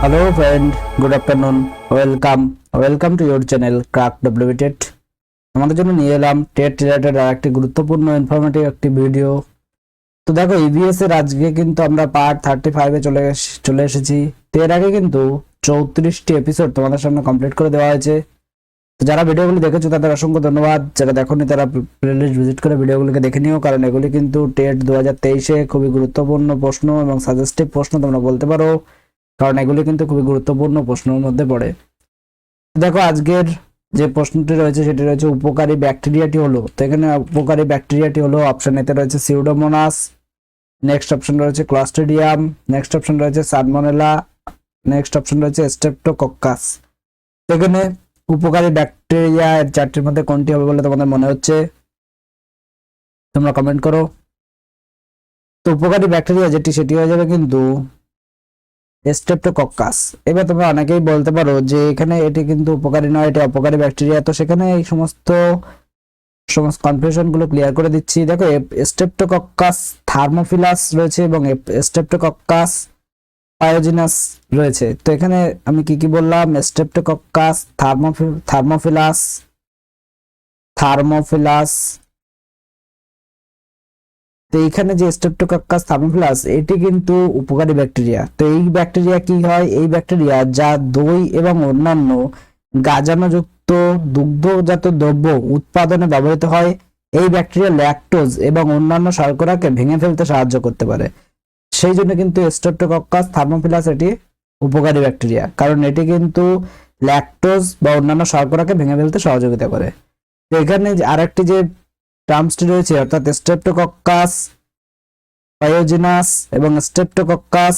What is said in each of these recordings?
Hello friend, good afternoon. Welcome to your channel Crack WB TET. আমাদের জন্য নিয়ে এলাম টেট রিলেটেড আর একটি গুরুত্বপূর্ণ ইনফরমেটিভ একটি ভিডিও। তো দেখো ইবিএস এর আজকে কিন্তু আমরা পার্ট 35 এ চলে এসেছি। তো এর আগে কিন্তু 34টি এপিসোড তোমাদের সামনে কমপ্লিট করে দেওয়া হয়েছে। তো যারা ভিডিওগুলো দেখেছো তাদের অসংখ্য ধন্যবাদ। যারা দেখোনি তারা প্লেলিস্ট ভিজিট করে ভিডিওগুলোকে দেখে নিও, কারণ এগুলি কিন্তু টেট 2023 এ খুবই গুরুত্বপূর্ণ প্রশ্ন এবং সাজেস্টিভ প্রশ্ন তোমরা বলতে পারো, কারণ এগুলি কিন্তু খুবই গুরুত্বপূর্ণ প্রশ্নের মধ্যে পড়ে। দেখো আজকের যে প্রশ্নটি রয়েছে সেটি রয়েছে উপকারী ব্যাকটেরিয়াটি হলো। তো এখানে উপকারী ব্যাকটেরিয়াটি হলো অপশন এতে রয়েছে সিউডোমোনাস, নেক্সট অপশন রয়েছে ক্লস্ট্রিডিয়াম, নেক্সট অপশন রয়েছে সালমোনেলা, নেক্সট অপশন রয়েছে স্ট্রেপ্টোকক্কাস। এখানে উপকারী ব্যাকটেরিয়া এর চারটির মধ্যে কোনটি হবে বলে তোমাদের মনে হচ্ছে তোমরা কমেন্ট করো। তো উপকারী ব্যাকটেরিয়া যেটি সেটি হয়ে যাবে কিন্তু স্ট্রেপ্টোকক্কাস। এবার তোমরা অনেকেই বলতে পারো যে এখানে এটি কিন্তু উপকারী নয়, এটা অপকারী ব্যাকটেরিয়া। তো সেখানে এই সমস্ত কনফিউশন গুলো ক্লিয়ার করে দিচ্ছি। দেখো স্ট্রেপ্টোকক্কাস থার্মোফিলাস রয়েছে এবং স্ট্রেপ্টোকক্কাস পায়োজিনাস রয়েছে। তো এখানে আমি কি বললাম, স্ট্রেপ্টোকক্কাস থার্মোফিলাস। তো এইখানে যে স্ট্রেপ্টোকক্কাস থার্মোফিলাস এটি কিন্তু উপকারী ব্যাকটেরিয়া। তো এই ব্যাকটেরিয়া কি হয়, এই ব্যাকটেরিয়া যা দই এবং অন্যান্য গাজানোযুক্ত দুগ্ধজাত দ্রব্য উৎপাদনে ব্যবহৃত হয়। এই ব্যাকটেরিয়া ল্যাকটোজ এবং অন্যান্য শর্করাকে ভেঙে ফেলতে সাহায্য করতে পারে। সেই জন্য কিন্তু স্ট্রেপ্টোকক্কাস থার্মোফিলাস এটি উপকারী ব্যাকটেরিয়া, কারণ এটি কিন্তু ল্যাকটোজ বা অন্যান্য শর্করাকে ভেঙে ফেলতে সহযোগিতা করে। তো এখানে আরেকটি যে টার্মসটি রয়েছে অর্থাৎ স্ট্রেপ্টোকক্কাস পায়োজিনাস এবং স্ট্রেপ্টোকক্কাস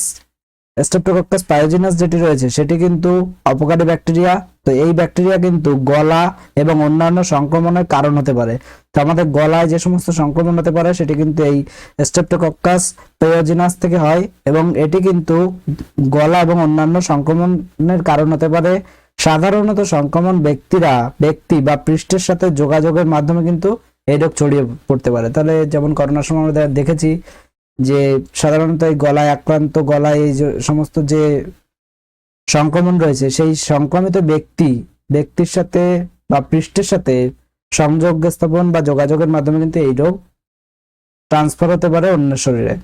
পায়োজিনাস যেটি রয়েছে সেটি কিন্তু অপকারী ব্যাকটেরিয়া। তো এই ব্যাকটেরিয়া কিন্তু গলা এবং অন্যান্য সংক্রমণের কারণ হতে পারে। তো আমাদের গলায় যে সমস্ত সংক্রমণ হতে পারে সেটি কিন্তু এই স্ট্রেপ্টোকক্কাস পায়োজিনাস থেকে হয়, এবং এটি কিন্তু গলা এবং অন্যান্য সংক্রমণের কারণ হতে পারে। সাধারণত সংক্রমণ ব্যক্তি বা পৃষ্ঠের সাথে যোগাযোগের মাধ্যমে কিন্তু এই রোগ ছড়িয়ে পড়তে পারে। তাহলে যেমন করোনার সময় আমরা দেখেছি যে সাধারণত এই গলায় আক্রান্ত, গলায় এই সমস্ত যে সংক্রমণ রয়েছে সেই সংক্রমিত ব্যক্তির সাথে বা পৃষ্ঠের সাথে সংযোগ স্থাপন বা যোগাযোগের মাধ্যমে কিন্তু এই রোগ ট্রান্সফার হতে পারে অন্যের শরীরে।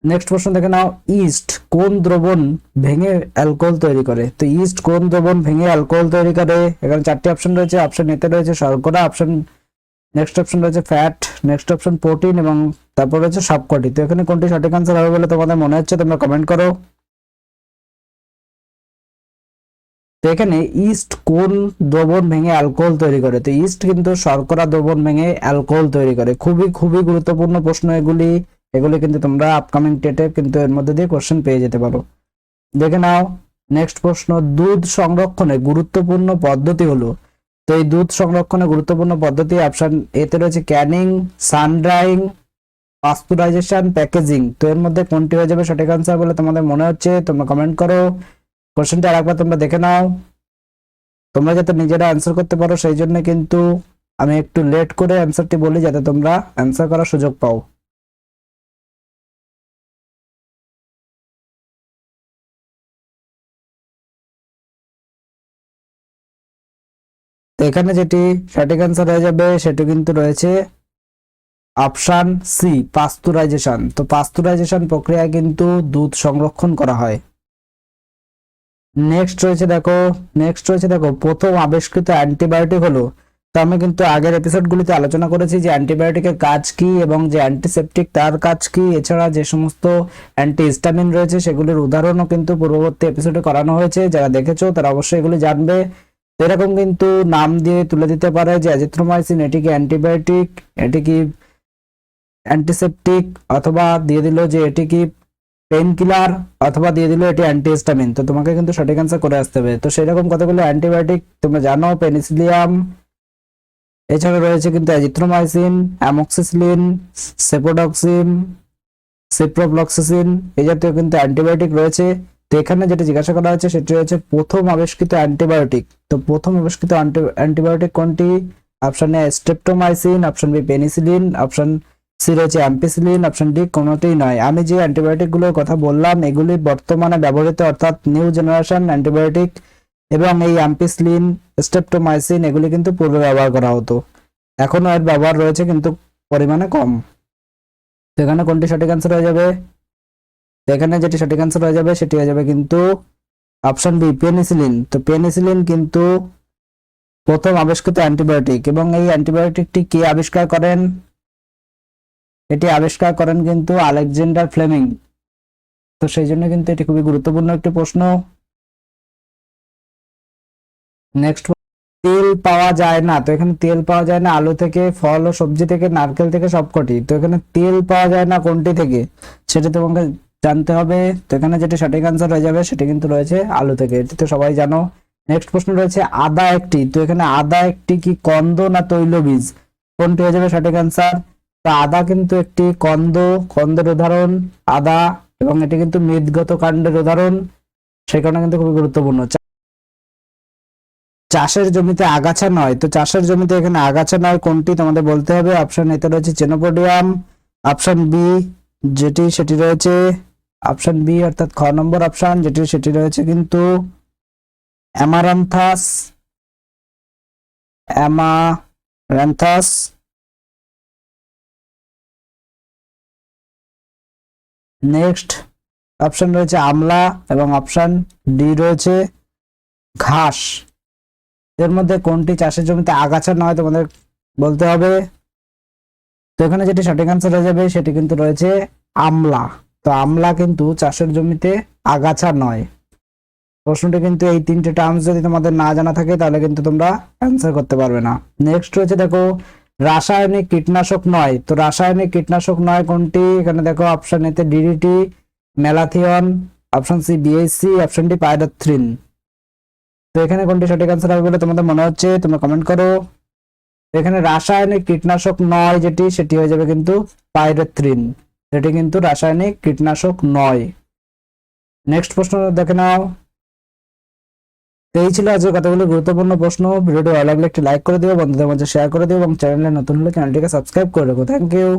নেক্সট প্রশ্ন দেখে নাও, ইস্ট কোন দ্রবণ ভেঙে অ্যালকোহল তৈরি করে? তো ইস্ট কোন দ্রবণ ভেঙে অ্যালকোহল তৈরি করে? এখানে চারটি অপশন রয়েছে। অপশন এতে রয়েছে শর্করা, নেক্সট অপশন রয়েছে ফ্যাট, নেক্সট অপশন প্রোটিন এবং তারপর রয়েছে সবকটি। তো এখানে কোনটি সঠিক আনসার হবে বলে তোমাদের মনে হচ্ছে তোমরা কমেন্ট করো। তো এখানে ইস্ট কোন দ্রবণ ভেঙে অ্যালকোহল তৈরি করে? তো ইস্ট কিন্তু শর্করা দ্রবণ ভেঙে অ্যালকোহল তৈরি করে। খুবই গুরুত্বপূর্ণ প্রশ্ন এগুলি কিন্তু তোমরা আপকামিং টেটে কিন্তু এর মধ্যে দিয়ে কোশ্চেন পেয়ে যেতে পারো। দেখে নাও নেক্সট প্রশ্ন, দুধ সংরক্ষণে গুরুত্বপূর্ণ পদ্ধতি হলো। তো এই দুধ সংরক্ষণে গুরুত্বপূর্ণ পদ্ধতি অপশন এতে রয়েছে ক্যানিং, সানড্রাইং, পাস্তুরাইজেশন, প্যাকেজিং। তো এর মধ্যে কোনটি হয়ে যাবে সঠিক আনসার বলে তোমাদের মনে হচ্ছে তোমরা কমেন্ট করো। কোশ্চেনটা আরেকবার তোমরা দেখে নাও, তোমরা যাতে নিজেরা অ্যান্সার করতে পারো সেই জন্য কিন্তু আমি একটু লেট করে অ্যান্সারটি বলি যাতে তোমরা অ্যান্সার করার সুযোগ পাও। তো এখানে যেটি সঠিক অ্যান্সার হয়ে যাবে সেটি কিন্তু রয়েছে অপশন সি, পাস্তুরাইজেশন। তো পাস্তুরাইজেশন প্রক্রিয়ায় কিন্তু দুধ সংরক্ষণ করা হয়। নেক্সট রয়েছে দেখো প্রথম আবিষ্কৃত অ্যান্টিবায়োটিক হলো। তো আমি কিন্তু আগের এপিসোডগুলিতে আলোচনা করেছি যে অ্যান্টিবায়োটিকের কাজ কি এবং যে অ্যান্টিসেপটিক তার কাজ কি, এছাড়া যে সমস্ত অ্যান্টিহিস্টামিন রয়েছে সেগুলির উদাহরণও কিন্তু পূর্ববর্তী এপিসোডে করানো হয়েছে। যারা দেখেছো তারা অবশ্যই এগুলি জানবে। এরকম কিন্তু নাম দিয়ে তুলে দিতে পারে যে অ্যাজিথ্রোমাইসিন এটি কি অ্যান্টিবায়োটিক, এটি কি অ্যান্টিসেপটিক, অথবা দিয়ে দিল যে এটি কি পেইন কিলার, অথবা দিয়ে দিল এটি অ্যান্টিহিস্টামিন। তো তোমাকে কিন্তু সঠিক অ্যান্সার করে আসতে হবে। তো সেরকম কতগুলো অ্যান্টিবায়োটিক তোমরা জানো, পেনিসিলিয়াম, এছাড়া রয়েছে কিন্তু অ্যাজিথ্রোমাইসিন, অ্যামোক্সিসিলিন, সেপোডক্সিম, সিপ্রোফ্লক্সাসিন, এই জাতীয় কিন্তু অ্যান্টিবায়োটিক রয়েছে। তো এখানে যেটা জিজ্ঞাসা করা হয়েছে সেটি হচ্ছে প্রথম আবিষ্কৃত অ্যান্টিবায়োটিক। তো প্রথম আবিষ্কৃত অ্যান্টিবায়োটিক কোনটি? Option A streptomycin, option B penicillin, option C রয়েছে অ্যাম্পিসিলিন, অপশন ডি কোনোটিই নয়। আমি যে অ্যান্টিবায়োটিক গুলোর কথা বললাম এগুলি বর্তমানে ব্যবহৃত অর্থাৎ নিউ জেনারেশন অ্যান্টিবায়োটিক, এবং এই অ্যাম্পিসিলিন, স্ট্রেপ্টোমাইসিন এগুলি কিন্তু পূর্বে ব্যবহার করা হতো, এখনো এর ব্যবহার রয়েছে কিন্তু পরিমাণে কম। তো এখানে কোনটি সঠিক অ্যান্সার হয়ে যাবে? এখানে যেটি সঠিক অ্যান্সার হয়ে যাবে সেটি হয়ে যাবে কিন্তু অপশন বি পেনিসিলিন। তো পেনিসিলিন কিন্তু প্রথম আবিষ্কৃত অ্যান্টিবায়োটিক, এবং এই অ্যান্টিবায়োটিকটি কে আবিষ্কার করেন? এটি আবিষ্কার করেন কিন্তু আলেকজান্ডার ফ্লেমিং। তো সেই জন্য কিন্তু এটি খুবই গুরুত্বপূর্ণ একটি প্রশ্ন। নেক্সট, তেল পাওয়া যায় না। তো এখানে তেল পাওয়া যায় না আলু থেকে, ফল ও সবজি থেকে, নারকেল থেকে, সবকটি। তো এখানে তেল পাওয়া যায় না কোনটি থেকে সেটা তোমাকে জানতে হবে। তো এখানে যেটি সঠিক আনসার হয়ে যাবে সেটি কিন্তু রয়েছে আলু থেকে, এটি তো সবাই জানো। নেক্সট প্রশ্ন রয়েছে আদা একটি। তো এখানে আদা একটি কি কন্দ না তৈলবীজ, কোনটি হয়ে যাবে সঠিক আনসার? তো আদা কিন্তু একটি কন্দ, কন্দের উদাহরণ আদা, এবং এটি কিন্তু মেদগত কাণ্ডের উদাহরণ, সেই কারণে কিন্তু খুবই গুরুত্বপূর্ণ। চাষের জমিতে আগাছা নয়। তো চাষের জমিতে এখানে আগাছা নয় কোনটি তোমাদের বলতে হবে। অপশন এতে রয়েছে চেনোপোডিয়াম, অপশন বি যেটি সেটি রয়েছে অপশন বি অর্থাৎ খ নম্বর অপশন যেটি সেটি রয়েছে কিন্তু অ্যামারান্থাস, অ্যামারান্থাস। নেক্সট অপশন রয়েছে আমলা, এবং অপশন ডি রয়েছে ঘাস। এর মধ্যে কোনটি চাষের জমিতে আগাছা নয় তোমাদের বলতে হবে। তো এখানে যেটি সঠিক আনসার হয়ে যাবে সেটি কিন্তু রয়েছে আমলা। তো আমলা কিন্তু চাষের জমিতে আগাছা নয়। প্রশ্নটি কিন্তু এই তিনটে টার্মস যদি তোমাদের না জানা থাকে তাহলে কিন্তু তোমরা অ্যান্সার করতে পারবে না। নেক্সট রয়েছে দেখো রাসায়নিক কীটনাশক নয়। তো রাসায়নিক কীটনাশক নয় কোনটি? এখানে দেখো অপশন এতে DDT, malathion, option C BSC, option D pyrethrin. তো এখানে কোনটি সঠিক আনসার হবে বলে তোমাদের মনে হচ্ছে তোমরা কমেন্ট করো। এখানে রাসায়নিক কীটনাশক নয় যেটি সেটি হয়ে যাবে কিন্তু পাইরোথ্রিন, সেটি কিন্তু রাসায়নিক কীটনাশক নয়। নেক্সট প্রশ্ন দেখে নাও। এই ছিল আজকে কতগুলো গুরুত্বপূর্ণ প্রশ্ন। ভিডিওটি ভালো লাগলে একটি লাইক করে দিও, বন্ধুদের মাঝে শেয়ার করে দিও, এবং চ্যানেলে নতুন হলে চ্যানেলটিকে সাবস্ক্রাইব করে রাখো। Thank you.